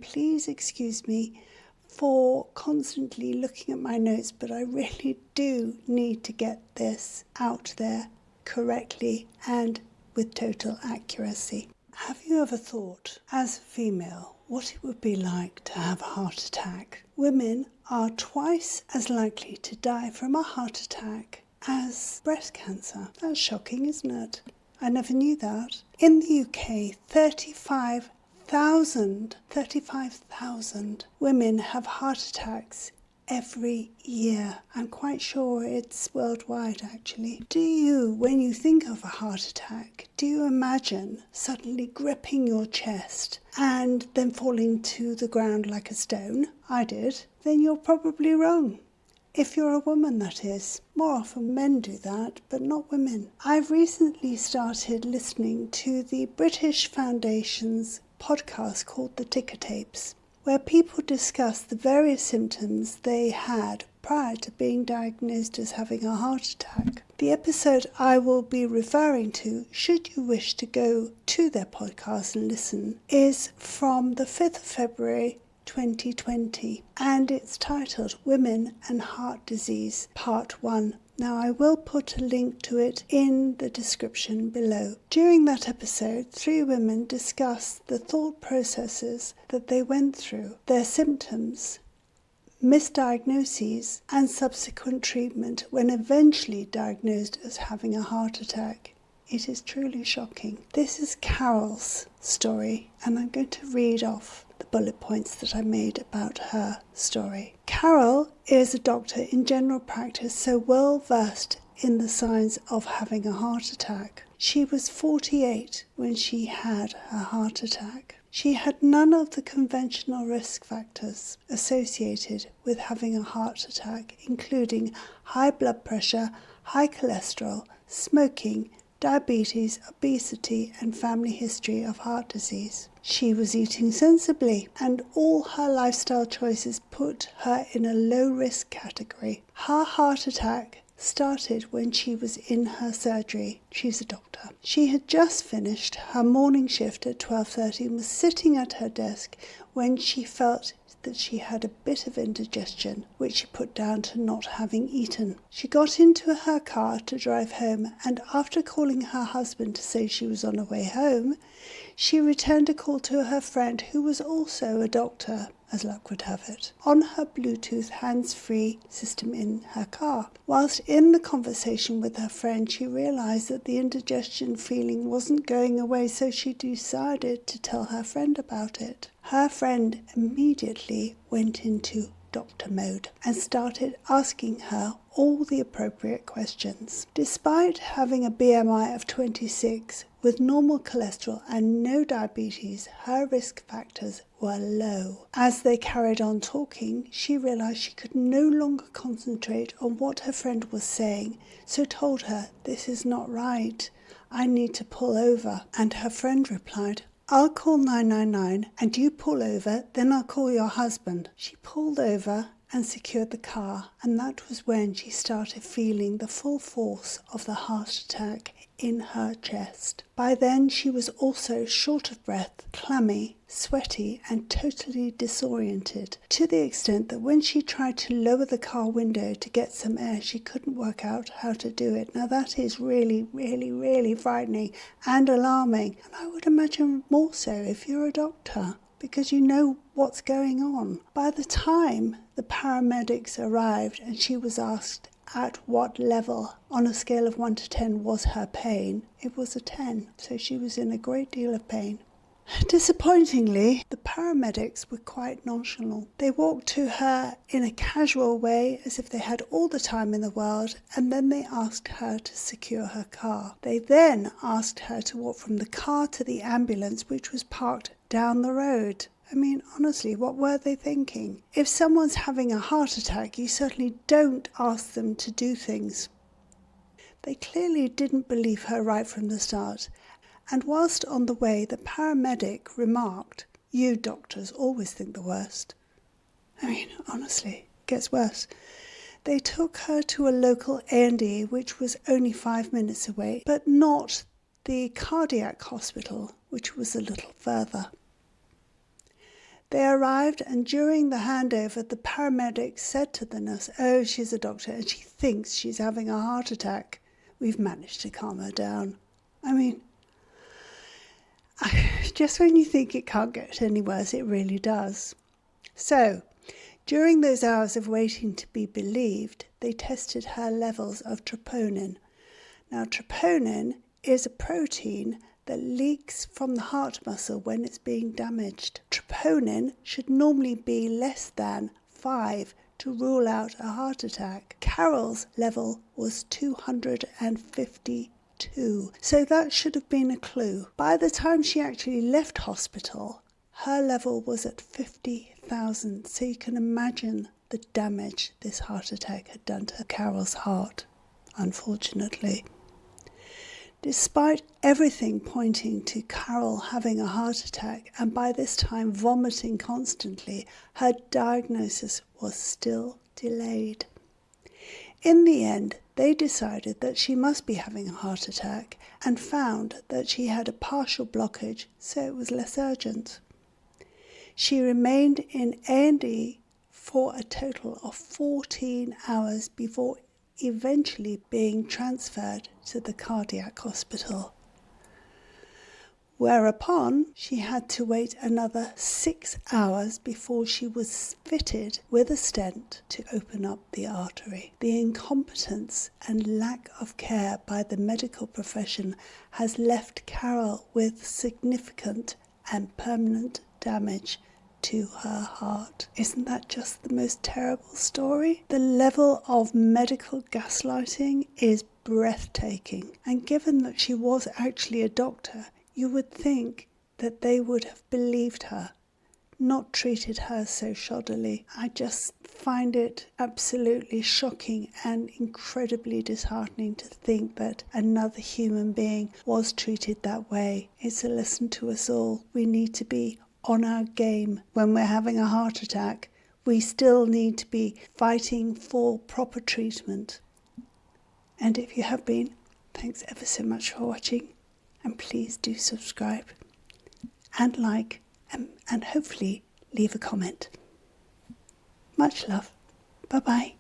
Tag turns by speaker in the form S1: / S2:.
S1: please excuse me for constantly looking at my notes, but I really do need to get this out there correctly and with total accuracy. Have you ever thought, as a female, what it would be like to have a heart attack? Women are twice as likely to die from a heart attack as breast cancer. That's shocking, isn't it? I never knew that. In the UK, 35,000 women have heart attacks every year. I'm quite sure it's worldwide, actually. Do you, when you think of a heart attack, do you imagine suddenly gripping your chest and then falling to the ground like a stone? I did. Then you're probably wrong. If you're a woman, that is. More often men do that, but not women. I've recently started listening to the British Foundation's podcast called The Ticker Tapes, where people discuss the various symptoms they had prior to being diagnosed as having a heart attack. The episode I will be referring to, should you wish to go to their podcast and listen, is from the 5th of February 2020, and it's titled Women and Heart Disease Part 1. Now, I will put a link to it in the description below. During that episode, 3 women discussed the thought processes that they went through, their symptoms, misdiagnoses, and subsequent treatment when eventually diagnosed as having a heart attack. It is truly shocking. This is Carol's story, and I'm going to read off the bullet points that I made about her story. Carol is a doctor in general practice, so well versed in the signs of having a heart attack. She was 48 when she had her heart attack. She had none of the conventional risk factors associated with having a heart attack, including high blood pressure, high cholesterol, smoking, diabetes, obesity, and family history of heart disease. She was eating sensibly, and all her lifestyle choices put her in a low-risk category. Her heart attack started when she was in her surgery. She's a doctor. She had just finished her morning shift at 12:30 and was sitting at her desk when she felt that she had a bit of indigestion, which she put down to not having eaten. She got into her car to drive home, and after calling her husband to say she was on her way home, she returned a call to her friend, who was also a doctor, as luck would have it, on her Bluetooth hands-free system in her car. Whilst in the conversation with her friend, she realised that the indigestion feeling wasn't going away, so she decided to tell her friend about it. Her friend immediately went into doctor mode and started asking her all the appropriate questions. Despite having a BMI of 26 with normal cholesterol and no diabetes, her risk factors were low. As they carried on talking, she realized she could no longer concentrate on what her friend was saying, so told her, "This is not right. I need to pull over." And her friend replied, "I'll call 999 and you pull over, then I'll call your husband." She pulled over and secured the car, and that was when she started feeling the full force of the heart attack in her chest. By then she was also short of breath, clammy, sweaty, and totally disoriented, to the extent that when she tried to lower the car window to get some air, she couldn't work out how to do it. Now that is really, really, really frightening and alarming, and I would imagine more so if you're a doctor, because you know what's going on. By the time the paramedics arrived and she was asked at what level on a scale of 1 to 10 was her pain, it was a 10, so she was in a great deal of pain. Disappointingly, the paramedics were quite nonchalant. They walked to her in a casual way, as if they had all the time in the world, and then they asked her to secure her car. They then asked her to walk from the car to the ambulance, which was parked down the road. I mean, honestly, what were they thinking? If someone's having a heart attack, you certainly don't ask them to do things. They clearly didn't believe her right from the start. And whilst on the way, the paramedic remarked, "You doctors always think the worst." I mean, honestly, it gets worse. They took her to a local A&E, which was only 5 minutes away, but not the cardiac hospital, which was a little further. They arrived, and during the handover, the paramedic said to the nurse, "Oh, she's a doctor and she thinks she's having a heart attack. We've managed to calm her down." I mean, just when you think it can't get any worse, it really does. So, during those hours of waiting to be believed, they tested her levels of troponin. Now, troponin is a protein that leaks from the heart muscle when it's being damaged. Troponin should normally be less than 5 to rule out a heart attack. Carol's level was 252, so that should have been a clue. By the time she actually left hospital, her level was at 50,000, so you can imagine the damage this heart attack had done to Carol's heart, unfortunately. Despite everything pointing to Carol having a heart attack and by this time vomiting constantly, her diagnosis was still delayed. In the end, they decided that she must be having a heart attack and found that she had a partial blockage, so it was less urgent. She remained in A&E for a total of 14 hours before eventually being transferred to the cardiac hospital, whereupon she had to wait another 6 hours before she was fitted with a stent to open up the artery. The incompetence and lack of care by the medical profession has left Carol with significant and permanent damage to her heart. Isn't that just the most terrible story? The level of medical gaslighting is breathtaking, and given that she was actually a doctor, you would think that they would have believed her, not treated her so shoddily. I just find it absolutely shocking and incredibly disheartening to think that another human being was treated that way. It's a lesson to us all. We need to be on our game when we're having a heart attack. We still need to be fighting for proper treatment. And if you have been, thanks ever so much for watching, and please do subscribe and like and hopefully leave a comment. Much love. Bye bye.